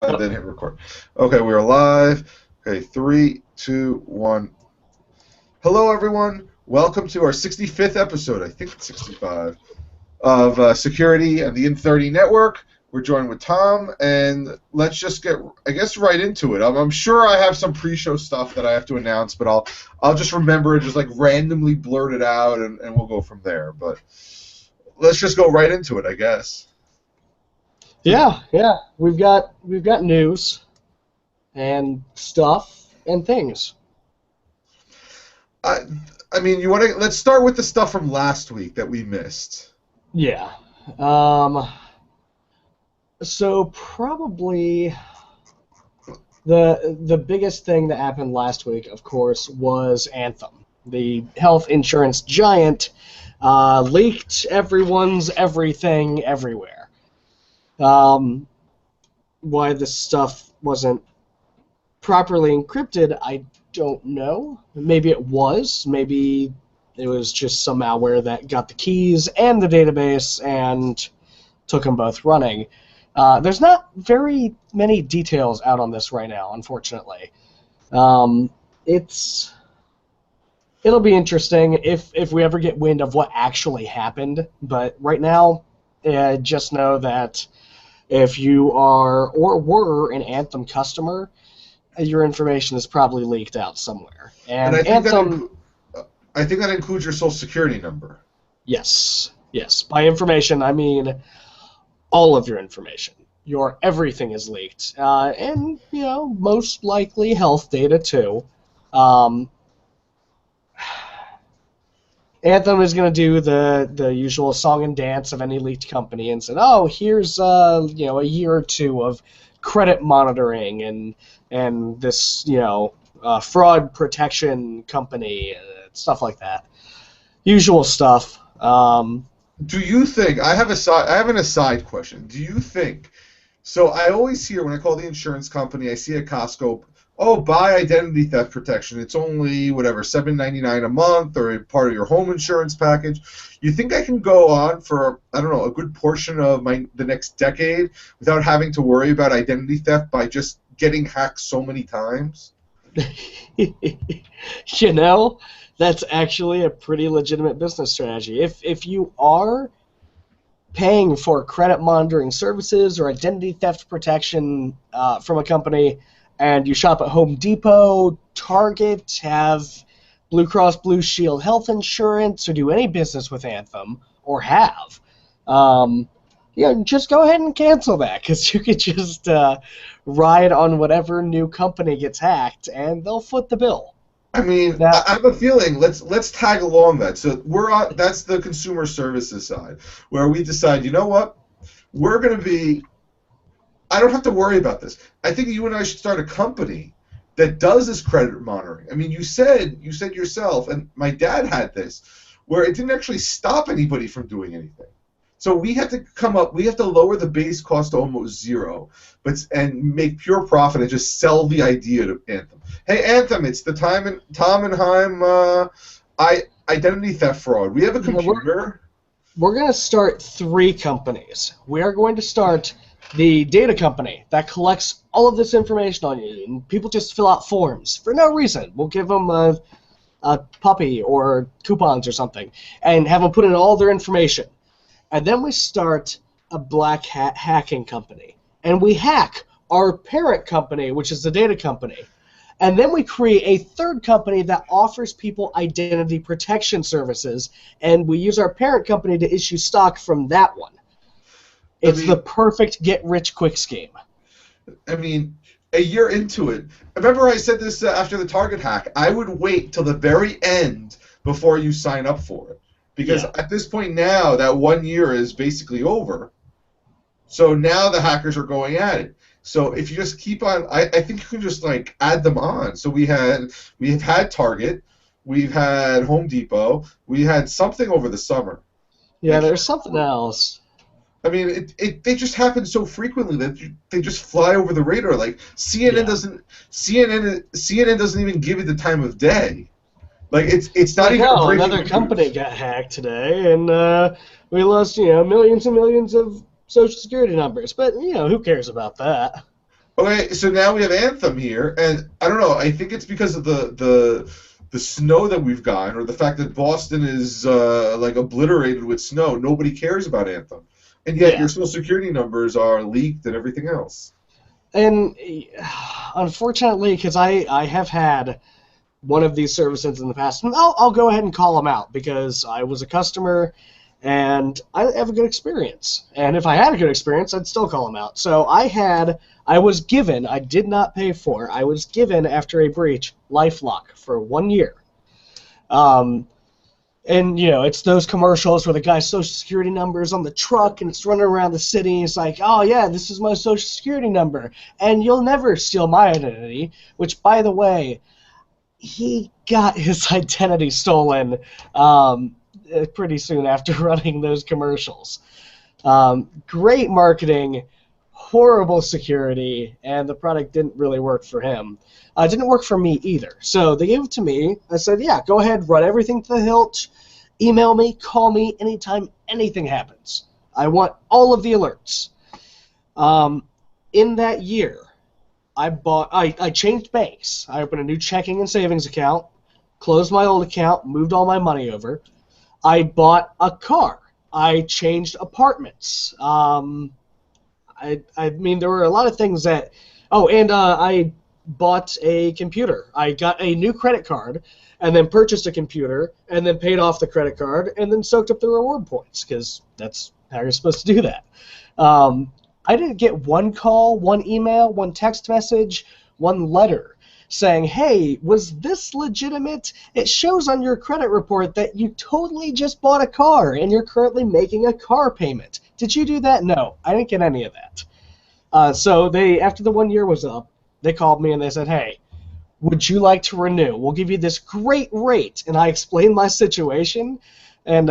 And then hit record. Okay, we're live. Okay, 3, 2, 1. Hello, everyone. Welcome to our 65th episode. I think it's 65 of Security and the In30 Network. We're joined with Tom, and let's just get, I guess, right into it. I'm sure I have some pre-show stuff that I have to announce, but I'll just remember it, just like randomly blurt it out, and we'll go from there. But let's just go right into it, I guess. Yeah. We've got news and stuff and things. I mean, you want to? Let's start with the stuff from last week that we missed. Yeah. So probably the biggest thing that happened last week, of course, was Anthem. The health insurance giant leaked everyone's everything everywhere. Why this stuff wasn't properly encrypted, I don't know. Maybe it was. Maybe it was just some malware that got the keys and the database and took them both running. There's not very many details out on this right now, unfortunately. It'll be interesting if we ever get wind of what actually happened. But right now, just know that if you are or were an Anthem customer, your information is probably leaked out somewhere. And I think Anthem, I think that includes your social security number. yes. By information, I mean all of your information. Your everything is leaked, and most likely health data too. Anthem is going to do the usual song and dance of any leaked company and said, "Oh, here's a year or two of credit monitoring and this fraud protection company, stuff like that, usual stuff." Do you think I have an aside question? Do you think? So I always hear when I call the insurance company, I see at Costco, oh, buy identity theft protection. It's only whatever $7.99 a month, or part of your home insurance package. You think I can go on for, I don't know, a good portion of the next decade without having to worry about identity theft by just getting hacked so many times? That's actually a pretty legitimate business strategy. If you are paying for credit monitoring services or identity theft protection from a company, and you shop at Home Depot, Target, have Blue Cross Blue Shield health insurance, or do any business with Anthem, or have, just go ahead and cancel that, because you could just ride on whatever new company gets hacked, and they'll foot the bill. I mean, Now, I have a feeling. Let's tag along that. So we're on. That's the consumer services side, where we decide. You know what? We're going to be. I don't have to worry about this. I think you and I should start a company that does this credit monitoring. I mean, you said yourself, and my dad had this, where it didn't actually stop anybody from doing anything. So we have to lower the base cost to almost zero, and make pure profit and just sell the idea to Anthem. Hey, Anthem, it's the Tom and Heim identity theft fraud. We have a computer. We're going to start 3 companies. We are going to start the data company that collects all of this information on you, and people just fill out forms for no reason. We'll give them a puppy or coupons or something, and have them put in all their information. And then we start a black hat hacking company, and we hack our parent company, which is the data company. And then we create a third company that offers people identity protection services, and we use our parent company to issue stock from that one. It's the perfect get-rich-quick scheme. I mean, a year into it, remember I said this after the Target hack, I would wait till the very end before you sign up for it. Because at this point now, that 1 year is basically over. So now the hackers are going at it. So if you just keep on, I think you can just like add them on. So we've had Target, we've had Home Depot, we had something over the summer. Yeah, there's something else. I mean, they just happen so frequently that they just fly over the radar. Like CNN doesn't even give it the time of day. Like it's not even. No, another company got hacked today, and we lost millions and millions of Social Security numbers. But who cares about that? Okay, so now we have Anthem here, and I don't know. I think it's because of the snow that we've gotten, or the fact that Boston is like obliterated with snow. Nobody cares about Anthem, and yet Yeah. your social security numbers are leaked and everything else. And unfortunately, because I have had one of these services in the past, and I'll go ahead and call them out because I was a customer and I have a good experience. And if I had a good experience, I'd still call them out. So I was given, I did not pay for, I was given after a breach LifeLock for 1 year. Um, and it's those commercials where the guy's social security number is on the truck and it's running around the city. It's like, oh yeah, this is my social security number, and you'll never steal my identity. Which, by the way, he got his identity stolen pretty soon after running those commercials. Great marketing, horrible security, and the product didn't really work for him. It didn't work for me either. So they gave it to me. I said, yeah, go ahead, run everything to the hilt. Email me, call me anytime anything happens. I want all of the alerts. In that year, I changed banks. I opened a new checking and savings account, closed my old account, moved all my money over. I bought a car. I changed apartments. I mean, there were a lot of things that. Oh, and I bought a computer. I got a new credit card, and then purchased a computer, and then paid off the credit card, and then soaked up the reward points, because that's how you're supposed to do that. I didn't get one call, one email, one text message, one letter saying, hey, was this legitimate? It shows on your credit report that you totally just bought a car and you're currently making a car payment. Did you do that? No, I didn't get any of that. So after the 1 year was up, they called me and they said, hey, would you like to renew? We'll give you this great rate. And I explained my situation, and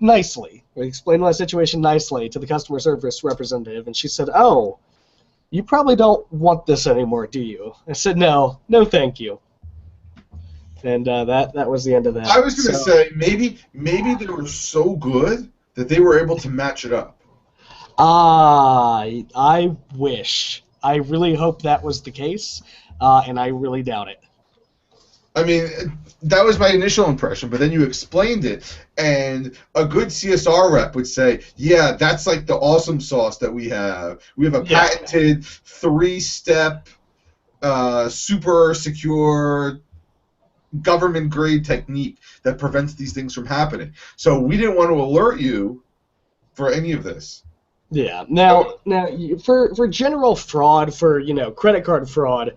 nicely. I explained my situation nicely to the customer service representative, and she said, oh, you probably don't want this anymore, do you? I said, no, thank you. And that was the end of that. I was going to say, maybe they were so good that they were able to match it up. I wish. I really hope that was the case, and I really doubt it. I mean, that was my initial impression, but then you explained it, and a good CSR rep would say, yeah, that's like the awesome sauce that we have. We have a patented 3-step, super secure, government-grade technique that prevents these things from happening. So we didn't want to alert you for any of this. Yeah. Now, for general fraud, for credit card fraud,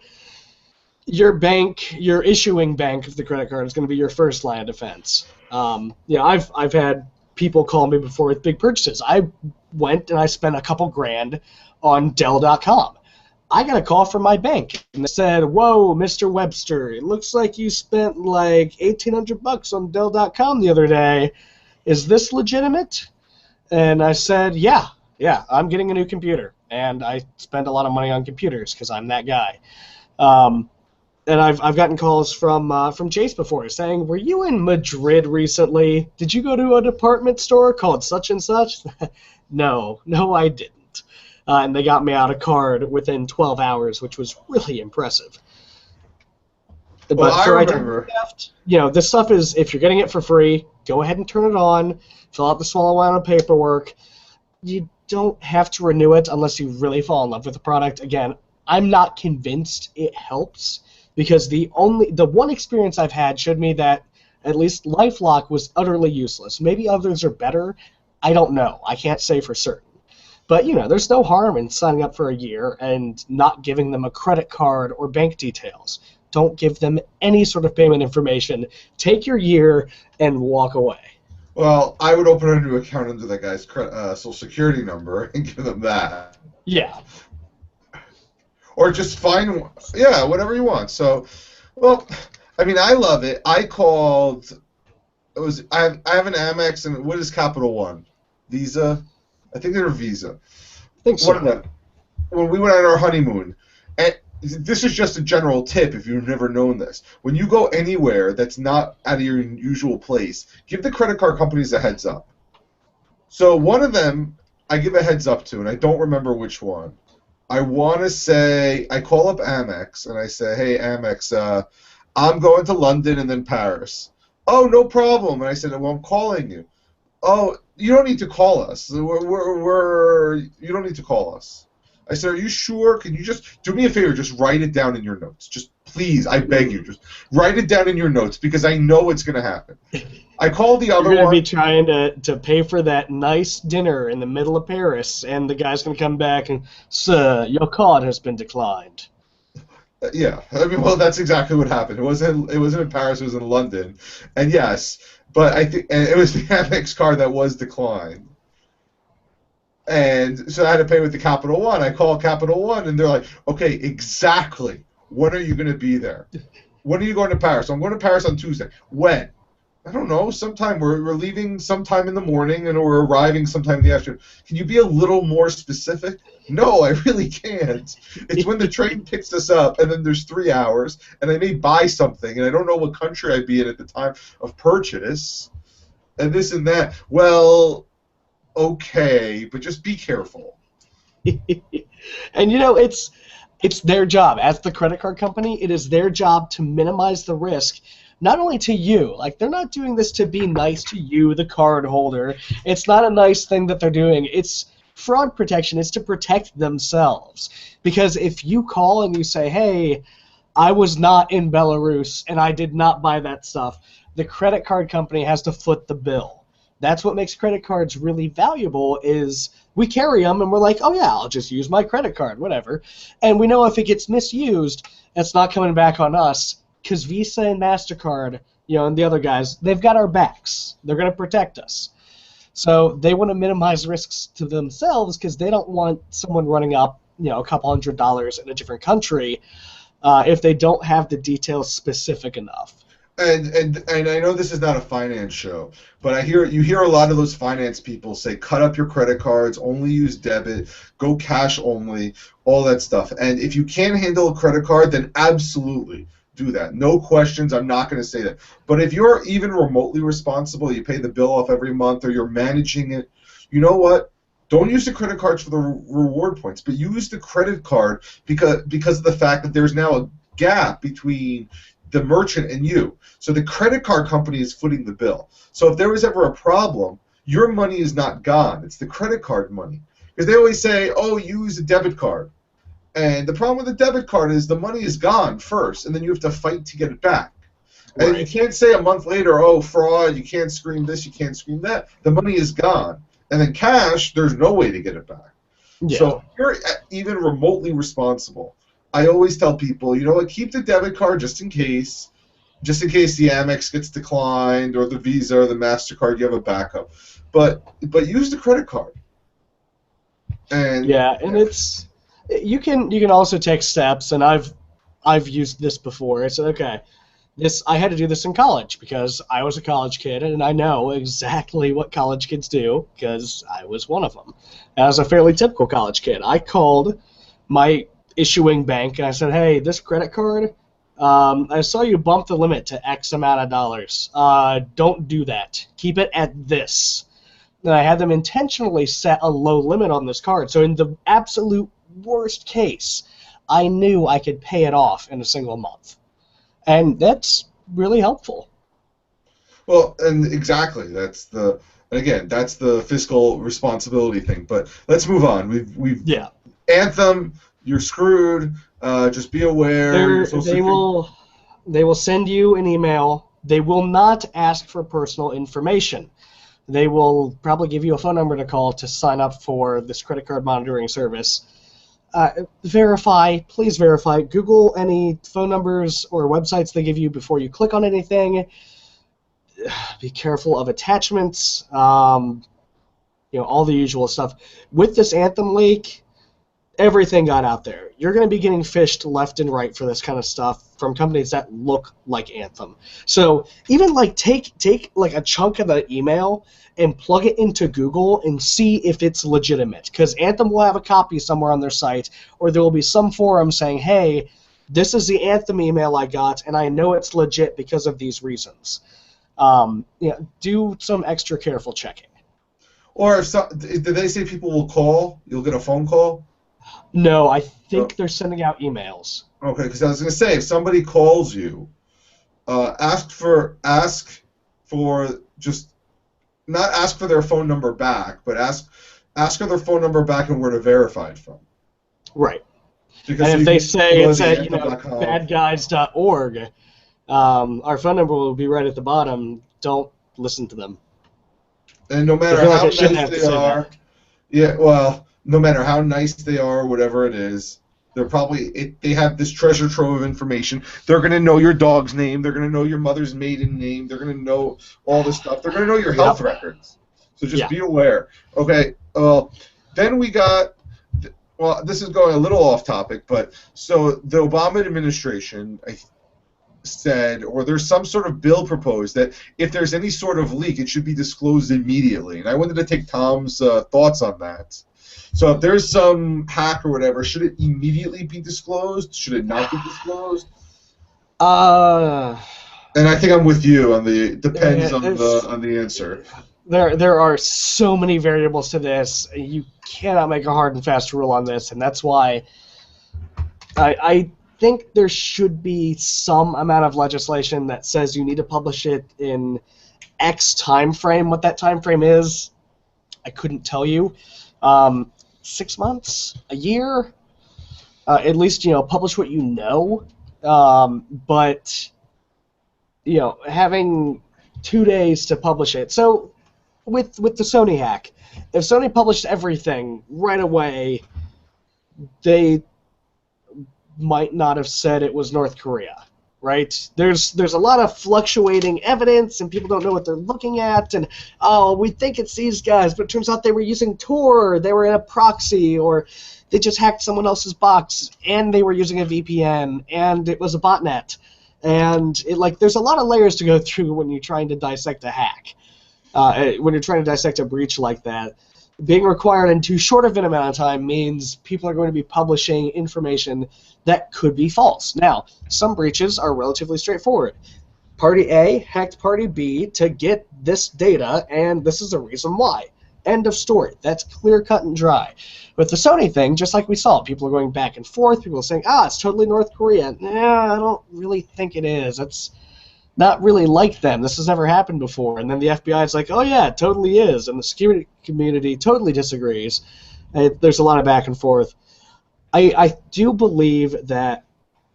your issuing bank of the credit card is going to be your first line of defense. I've had people call me before with big purchases. I went and I spent a couple grand on Dell.com. I got a call from my bank and they said, "Whoa, Mr. Webster, it looks like you spent like $1,800 on Dell.com the other day. Is this legitimate?" And I said, "Yeah, I'm getting a new computer, and I spend a lot of money on computers because I'm that guy." And I've gotten calls from Chase before saying, "Were you in Madrid recently? Did you go to a department store called such and such?" No, I didn't. And they got me out a card within 12 hours, which was really impressive. But for identity theft, this stuff is, if you're getting it for free, go ahead and turn it on, fill out the small amount of paperwork. You don't have to renew it unless you really fall in love with the product. Again, I'm not convinced it helps, because the one experience I've had showed me that at least LifeLock was utterly useless. Maybe others are better. I don't know. I can't say for certain. But, there's no harm in signing up for a year and not giving them a credit card or bank details. Don't give them any sort of payment information. Take your year and walk away. Well, I would open a new account under that guy's social security number and give them that. Yeah. Or just find, whatever you want. So, well, I mean, I love it. I called. I have an Amex, and what is Capital One? Visa. I think they're Visa. I think so. One of them. When we went on our honeymoon, and this is just a general tip if you've never known this. When you go anywhere that's not out of your usual place, give the credit card companies a heads up. So one of them I give a heads up to, and I don't remember which one. I want to say, I call up Amex and I say, hey, Amex, I'm going to London and then Paris. Oh, no problem. And I said, well, I'm calling you. Oh, you don't need to call us. You don't need to call us. I said, are you sure? Can you just do me a favor? Just write it down in your notes. Just please, I beg you, just write it down in your notes because I know it's going to happen. I called the other You're going one. to be trying to pay for that nice dinner in the middle of Paris, and the guy's going to come back and, sir, your card has been declined. Yeah, I mean, well, that's exactly what happened. It wasn't in Paris. It was in London, and yes, but I think and it was the Amex card that was declined. And so I had to pay with the Capital One. I called Capital One, and they're like, okay, exactly. When are you going to be there? When are you going to Paris? I'm going to Paris on Tuesday. When? I don't know. Sometime we're leaving sometime in the morning, and we're arriving sometime in the afternoon. Can you be a little more specific? No, I really can't. It's when the train picks us up, and then there's 3 hours, and I may buy something, and I don't know what country I'd be in at the time of purchase, and this and that. Well, okay, but just be careful. And it's their job as the credit card company. It is their job to minimize the risk, not only to you. Like, they're not doing this to be nice to you, the card holder. It's not a nice thing that they're doing. It's fraud protection. It's to protect themselves. Because if you call and you say, hey, I was not in Belarus and I did not buy that stuff, the credit card company has to foot the bill. That's what makes credit cards really valuable is we carry them and we're like, oh yeah, I'll just use my credit card, whatever. And we know if it gets misused, it's not coming back on us because Visa and MasterCard, and the other guys, they've got our backs. They're going to protect us. So they want to minimize risks to themselves because they don't want someone running up, a couple $100 in a different country if they don't have the details specific enough. And I know this is not a finance show, but you hear a lot of those finance people say, cut up your credit cards, only use debit, go cash only, all that stuff. And if you can't handle a credit card, then absolutely do that. No questions. I'm not going to say that. But if you're even remotely responsible, you pay the bill off every month, or you're managing it, you know what? Don't use the credit cards for the reward points, but use the credit card because of the fact that there's now a gap between the merchant and you. So the credit card company is footing the bill. So if there was ever a problem, your money is not gone. It's the credit card money. Because they always say, oh, use a debit card. And the problem with the debit card is the money is gone first, and then you have to fight to get it back. And you can't say a month later, oh, fraud, you can't scream this, you can't scream that. The money is gone. And then cash, there's no way to get it back. Yeah. So if you're even remotely responsible, I always tell people, you know what, keep the debit card just in case the Amex gets declined or the Visa or the MasterCard, you have a backup. But use the credit card. And it's you can also take steps, and I've used this before. I said, okay, I had to do this in college because I was a college kid, and I know exactly what college kids do because I was one of them. As a fairly typical college kid, I called my issuing bank and I said, hey, this credit card, I saw you bump the limit to X amount of dollars. Don't do that. Keep it at this. And I had them intentionally set a low limit on this card. So in the absolute worst case, I knew I could pay it off in a single month. And that's really helpful. Well, and exactly. That's the fiscal responsibility thing. But let's move on. We've Anthem, you're screwed. Just be aware. They will send you an email. They will not ask for personal information. They will probably give you a phone number to call to sign up for this credit card monitoring service. Please verify. Google any phone numbers or websites they give you before you click on anything. Be careful of attachments. All the usual stuff. With this Anthem leak, everything got out there. You're going to be getting phished left and right for this kind of stuff from companies that look like Anthem. So even take a chunk of the email and plug it into Google and see if it's legitimate. Because Anthem will have a copy somewhere on their site, or there will be some forum saying, hey, this is the Anthem email I got, and I know it's legit because of these reasons. Do some extra careful checking. Or did they say people will call? You'll get a phone call? No, I So, think they're sending out emails. okay, because I was going to say, if somebody calls you, ask for just not ask for their phone number back, but ask for their phone number back and where to verify it from. Right. Because And so if you they can say go to it's the at, anthem.com. badguys.org, our phone number will be right at the bottom. Don't listen to them. And no I matter feel like how I shouldn't nice have to they say that. are, yeah, well, no matter how nice they are, whatever it is, they have this treasure trove of information. They're going to know your dog's name. They're going to know your mother's maiden name. They're going to know all this stuff. They're going to know your health Yep. records. So just Yeah. be aware. Okay. Then we got. Well, this is going a little off topic, but so the Obama administration said, or there's some sort of bill proposed that if there's any sort of leak, it should be disclosed immediately. And I wanted to take Tom's thoughts on that. So if there's some hack or whatever, should it immediately be disclosed? Should it not be disclosed? Uh, And I think I'm with you on the depends on it's, the answer. there are so many variables to this. You cannot make a hard and fast rule on this, and that's why I think there should be some amount of legislation that says you need to publish it in X time frame. What that time frame is, I couldn't tell you. 6 months, a year, at least publish what you know. But having 2 days to publish it. So with the Sony hack, if Sony published everything right away, they might not have said it was North Korea, right? There's a lot of fluctuating evidence, and people don't know what they're looking at, and we think it's these guys, but it turns out they were using Tor, they were in a proxy, or they just hacked someone else's box, and they were using a VPN, and it was a botnet. And there's a lot of layers to go through when you're trying to dissect a hack. When you're trying to dissect a breach like that, being required in too short of an amount of time means people are going to be publishing information that could be false. Now, some breaches are relatively straightforward. Party A hacked Party B to get this data, and this is the reason why. End of story. That's clear, cut, and dry. With the Sony thing, just like we saw, people are going back and forth. People are saying, it's totally North Korea. Nah, I don't really think it is. It's not really like them. This has never happened before. And then the FBI is like, oh yeah, it totally is. And the security community totally disagrees. There's a lot of back and forth. I do believe that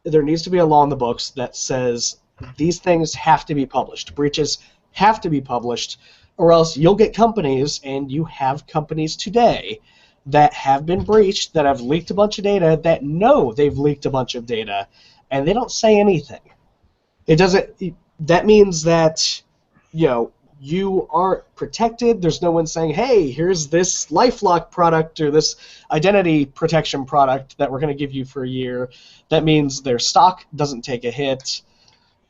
there needs to be a law in the books that says these things have to be published. Breaches have to be published, or else you'll get companies, and you have companies today that have been breached, that have leaked a bunch of data, that know they've leaked a bunch of data, and they don't say anything. It doesn't. That means that you aren't protected. There's no one saying, hey, here's this LifeLock product or this identity protection product that we're going to give you for a year. That means their stock doesn't take a hit.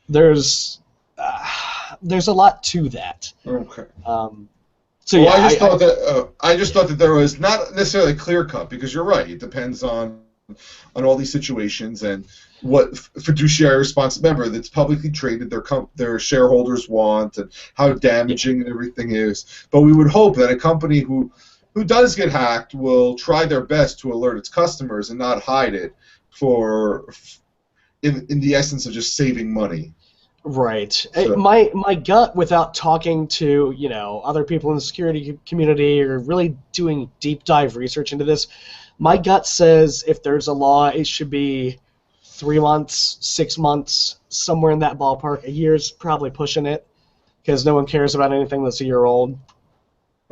There's a lot to that. Okay. So yeah, I just thought that there was not necessarily clear cut, because you're right. It depends on all these situations and what fiduciary remember, that's publicly traded, their shareholders want, and how damaging and everything is. But we would hope that a company who does get hacked will try their best to alert its customers and not hide it in the essence of just saving money. Right. So. My gut, without talking to other people in the security community or really doing deep dive research into this, my gut says if there's a law, it should be 3 months, 6 months, somewhere in that ballpark. A year's probably pushing it, because no one cares about anything that's a year old.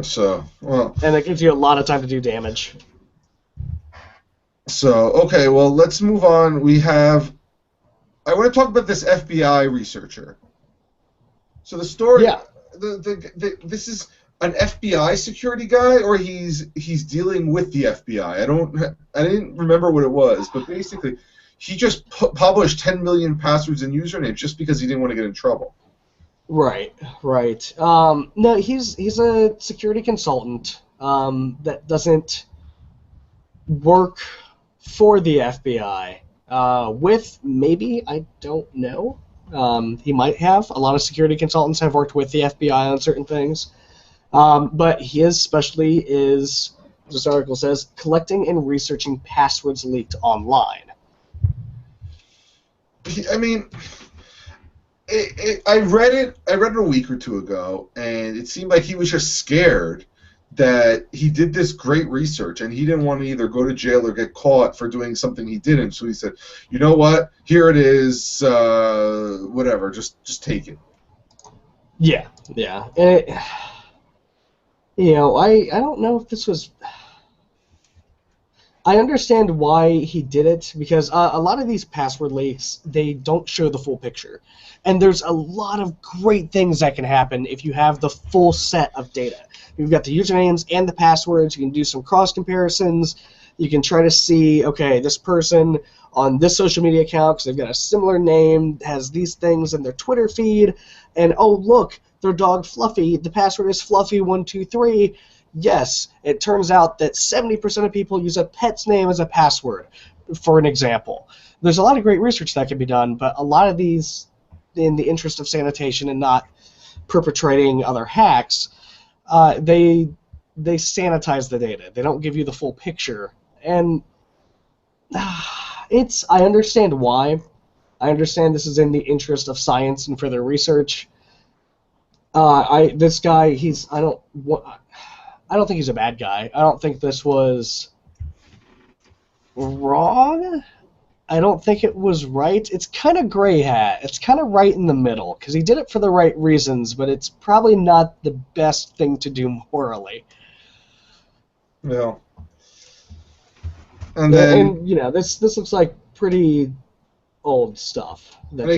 So, well. And it gives you a lot of time to do damage. So, okay, well, let's move on. I want to talk about this FBI researcher. So the story, yeah. This is an FBI security guy, or he's dealing with the FBI. I didn't remember what it was, but basically, he just published 10 million passwords and usernames just because he didn't want to get in trouble. Right. No, he's a security consultant that doesn't work for the FBI. With maybe, I don't know. He might have. A lot of security consultants have worked with the FBI on certain things. But his specialty is This article says, collecting and researching passwords leaked online. I mean, I read it a week or two ago, and it seemed like he was just scared that he did this great research, and he didn't want to either go to jail or get caught for doing something he didn't. So he said, you know what? Here it is. Whatever. Just take it. Yeah. And I don't know if this was... I understand why he did it, because a lot of these password leaks, they don't show the full picture. And there's a lot of great things that can happen if you have the full set of data. You've got the usernames and the passwords. You can do some cross comparisons. You can try to see, okay, this person on this social media account, because they've got a similar name, has these things in their Twitter feed, and oh, look, their dog Fluffy, the password is Fluffy123. Yes, it turns out that 70% of people use a pet's name as a password, for an example. There's a lot of great research that can be done, but a lot of these, in the interest of sanitation and not perpetrating other hacks, they sanitize the data. They don't give you the full picture, and I understand why. I understand this is in the interest of science and further research. This guy, I don't think he's a bad guy. I don't think this was wrong. I don't think it was right. It's kind of gray hat. It's kind of right in the middle, because he did it for the right reasons, but it's probably not the best thing to do morally. Yeah. And then, this looks like pretty old stuff. And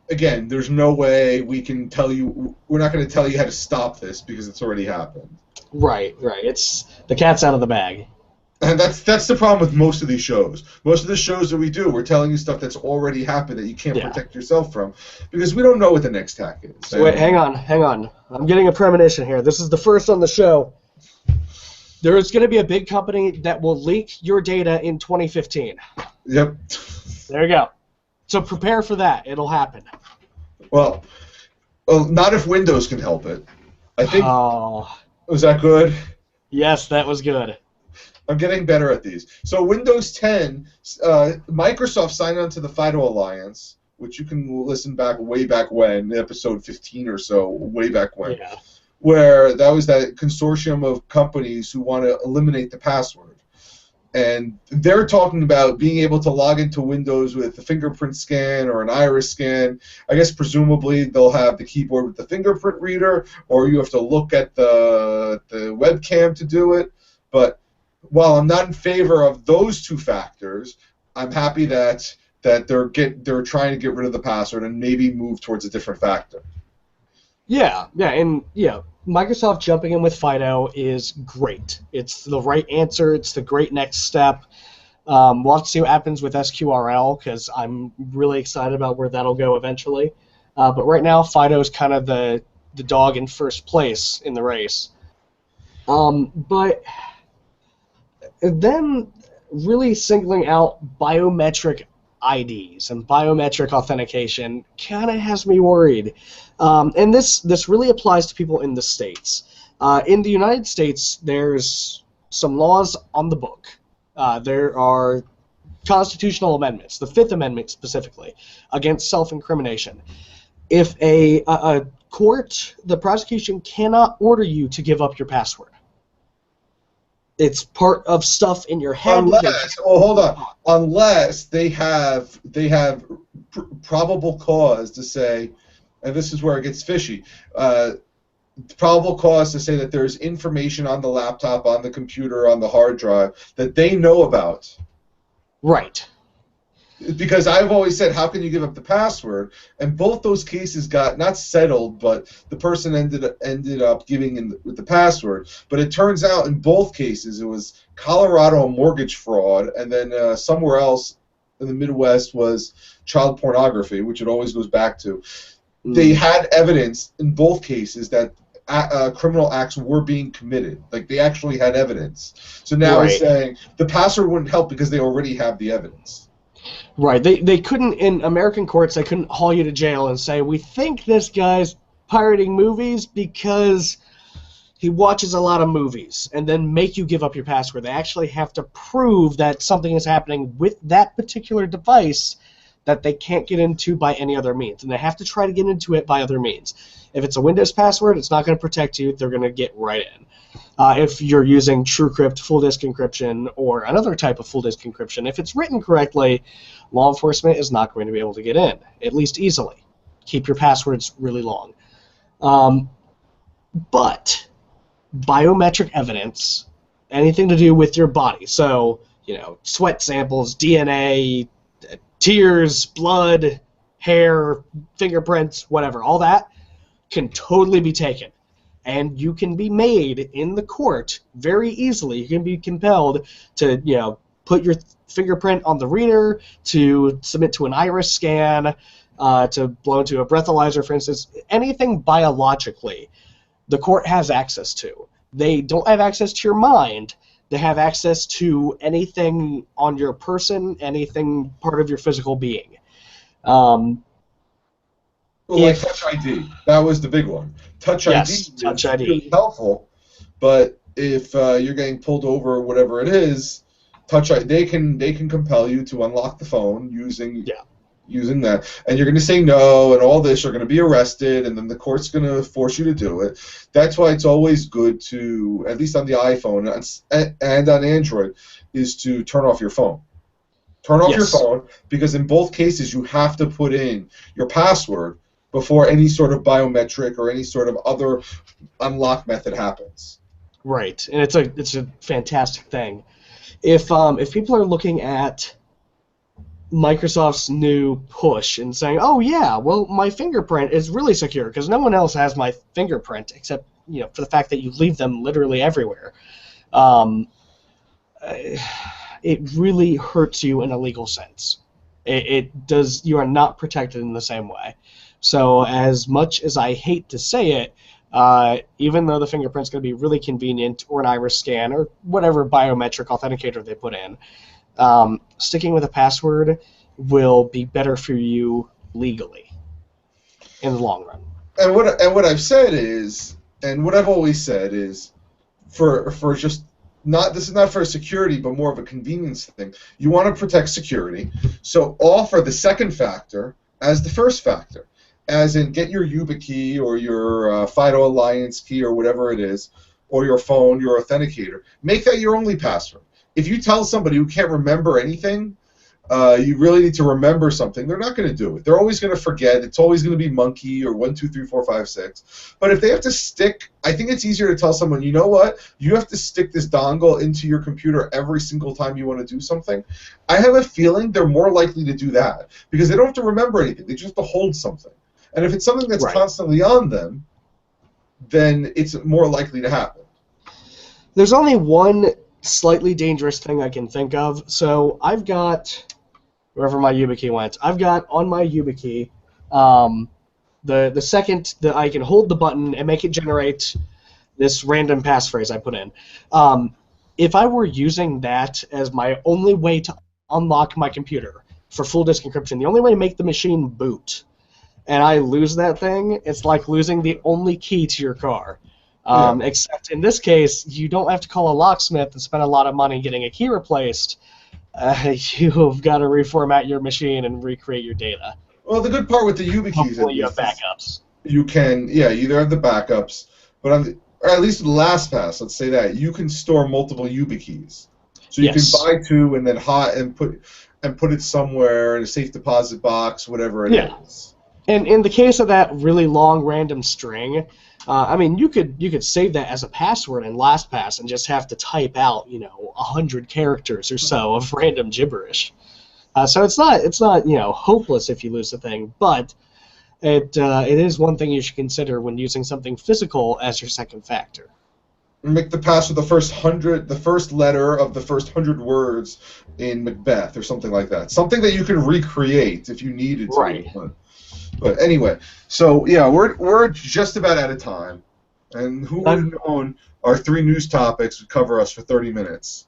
again, there's no way we can tell you. We're not going to tell you how to stop this because it's already happened. Right. It's the cat's out of the bag. And that's the problem with most of these shows. Most of the shows that we do, we're telling you stuff that's already happened that you can't protect yourself from, because we don't know what the next hack is. So wait, hang on. I'm getting a premonition here. This is the first on the show. There is going to be a big company that will leak your data in 2015. Yep. There you go. So prepare for that. It'll happen. Well, not if Windows can help it. I think. Oh. Was that good? Yes, that was good. I'm getting better at these. So Windows 10, Microsoft signed on to the FIDO Alliance, which you can listen back way back when, episode 15 or so, way back when, where that was that consortium of companies who want to eliminate the password. And they're talking about being able to log into Windows with a fingerprint scan or an iris scan. I guess presumably they'll have the keyboard with the fingerprint reader, or you have to look at the webcam to do it. But while I'm not in favor of those two factors, I'm happy that they're trying to get rid of the password and maybe move towards a different factor. Microsoft jumping in with FIDO is great. It's the right answer. It's the great next step. We'll have to see what happens with SQRL, because I'm really excited about where that'll go eventually. But right now, FIDO is kind of the dog in first place in the race. But then really singling out biometric IDs and biometric authentication kind of has me worried. And this really applies to people in the States. In the United States, there's some laws on the book. There are constitutional amendments, the Fifth Amendment specifically, against self-incrimination. If a court, the prosecution cannot order you to give up your password. It's part of stuff in your head. Unless they have probable cause to say, and this is where it gets fishy, probable cause to say that there's information on the laptop, on the computer, on the hard drive that they know about. Right. Because I've always said, how can you give up the password? And both those cases got not settled, but the person ended up giving in with the password. But it turns out in both cases it was Colorado mortgage fraud, and then somewhere else in the Midwest was child pornography, which it always goes back to. They had evidence in both cases that criminal acts were being committed. Like, they actually had evidence. So now it's saying the password wouldn't help because they already have the evidence. Right. They couldn't, in American courts, they couldn't haul you to jail and say, we think this guy's pirating movies because he watches a lot of movies and then make you give up your password. They actually have to prove that something is happening with that particular device that they can't get into by any other means, and they have to try to get into it by other means. If it's a Windows password, it's not going to protect you. They're going to get right in. If you're using TrueCrypt, full disk encryption, or another type of full disk encryption, if it's written correctly, law enforcement is not going to be able to get in, at least easily. Keep your passwords really long. But biometric evidence, anything to do with your body, so, sweat samples, DNA, tears, blood, hair, fingerprints, whatever, all that can totally be taken. And you can be made in the court very easily. You can be compelled to, put your fingerprint on the reader, to submit to an iris scan, to blow into a breathalyzer, for instance. Anything biologically, the court has access to. They don't have access to your mind. They have access to anything on your person, anything part of your physical being. Like Touch ID, that was the big one. Touch ID is really helpful, but if you're getting pulled over or whatever it is, Touch ID, they can compel you to unlock the phone using that, and you're going to say no, and all this. You're going to be arrested, and then the court's going to force you to do it. That's why it's always good to, at least on the iPhone and on Android, is to turn off your phone. Turn off your phone, because in both cases you have to put in your password before any sort of biometric or any sort of other unlock method happens. Right, and it's a fantastic thing. If people are looking at Microsoft's new push and saying, "Oh yeah, well my fingerprint is really secure because no one else has my fingerprint except for the fact that you leave them literally everywhere," it really hurts you in a legal sense. It does. You are not protected in the same way. So as much as I hate to say it, even though the fingerprint's going to be really convenient, or an iris scan, or whatever biometric authenticator they put in, sticking with a password will be better for you legally in the long run. And what I've said is, and what I've always said is, for just not, this is not for security, but more of a convenience thing. You want to protect security, so offer the second factor as the first factor. As in, get your YubiKey or your FIDO Alliance key or whatever it is, or your phone, your authenticator. Make that your only password. If you tell somebody who can't remember anything, you really need to remember something, they're not going to do it. They're always going to forget. It's always going to be monkey or 1, 2, 3, 4, 5, 6. But if they have to stick, I think it's easier to tell someone, you know what, you have to stick this dongle into your computer every single time you want to do something. I have a feeling they're more likely to do that because they don't have to remember anything. They just have to hold something. And if it's something that's constantly on them, then it's more likely to happen. There's only one slightly dangerous thing I can think of. So I've got, wherever my YubiKey went, I've got on my YubiKey the second that I can hold the button and make it generate this random passphrase I put in. If I were using that as my only way to unlock my computer for full disk encryption, the only way to make the machine boot, and I lose that thing, it's like losing the only key to your car. Except in this case, you don't have to call a locksmith and spend a lot of money getting a key replaced. You've got to reformat your machine and recreate your data. Well, the good part with the YubiKeys is you have backups. You can, you either have the backups, but or at least with LastPass, let's say that, you can store multiple YubiKeys. So you can buy two and then put it somewhere in a safe deposit box, whatever it is. And in the case of that really long random string, I mean, you could save that as a password in LastPass and just have to type out 100 characters or so of random gibberish. So it's not hopeless if you lose the thing, but it is one thing you should consider when using something physical as your second factor. Make the password the first letter of the first 100 words in Macbeth or something like that. Something that you can recreate if you needed to. Right. But anyway, so yeah, we're just about out of time, and who would have known our 3 news topics would cover us for 30 minutes.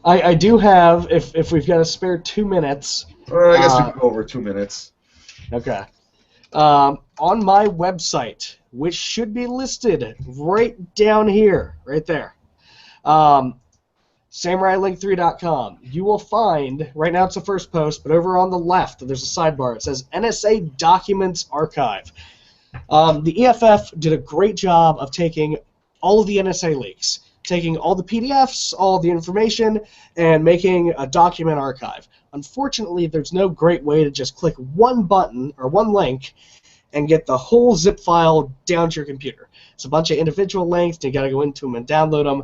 I do have, if we've got a spare 2 minutes. Well, I guess we can go over 2 minutes. Okay. On my website, which should be listed right down here, right there. SamuraiLink3.com. You will find, right now it's the first post, but over on the left there's a sidebar. It says NSA Documents Archive. The EFF did a great job of taking all of the NSA leaks, taking all the PDFs, all the information, and making a document archive. Unfortunately, there's no great way to just click one button or one link and get the whole zip file down to your computer. It's a bunch of individual links, and you got to go into them and download them.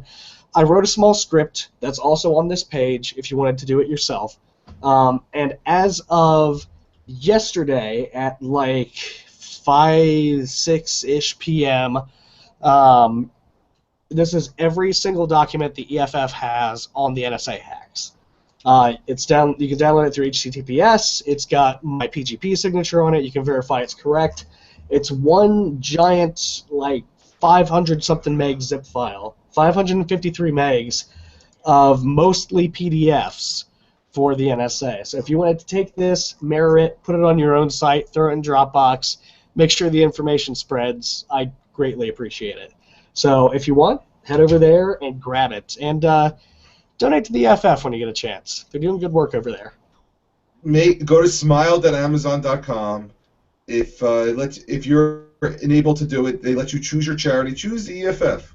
I wrote a small script that's also on this page if you wanted to do it yourself. And as of yesterday at like 5, 6-ish p.m., this is every single document the EFF has on the NSA hacks. It's down. You can download it through HTTPS. It's got my PGP signature on it. You can verify it's correct. It's one giant, like 500-something meg zip file, 553 megs of mostly PDFs for the NSA. So if you wanted to take this, mirror it, put it on your own site, throw it in Dropbox, make sure the information spreads, I greatly appreciate it. So if you want, head over there and grab it. And donate to the EFF when you get a chance. They're doing good work over there. Go to smile.amazon.com. If you're unable to do it, they let you choose your charity. Choose the EFF.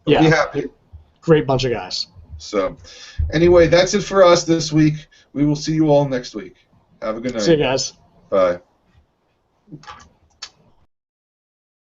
Yeah. Be happy. Great bunch of guys. So, anyway, that's it for us this week. We will see you all next week. Have a good night. See you guys. Bye.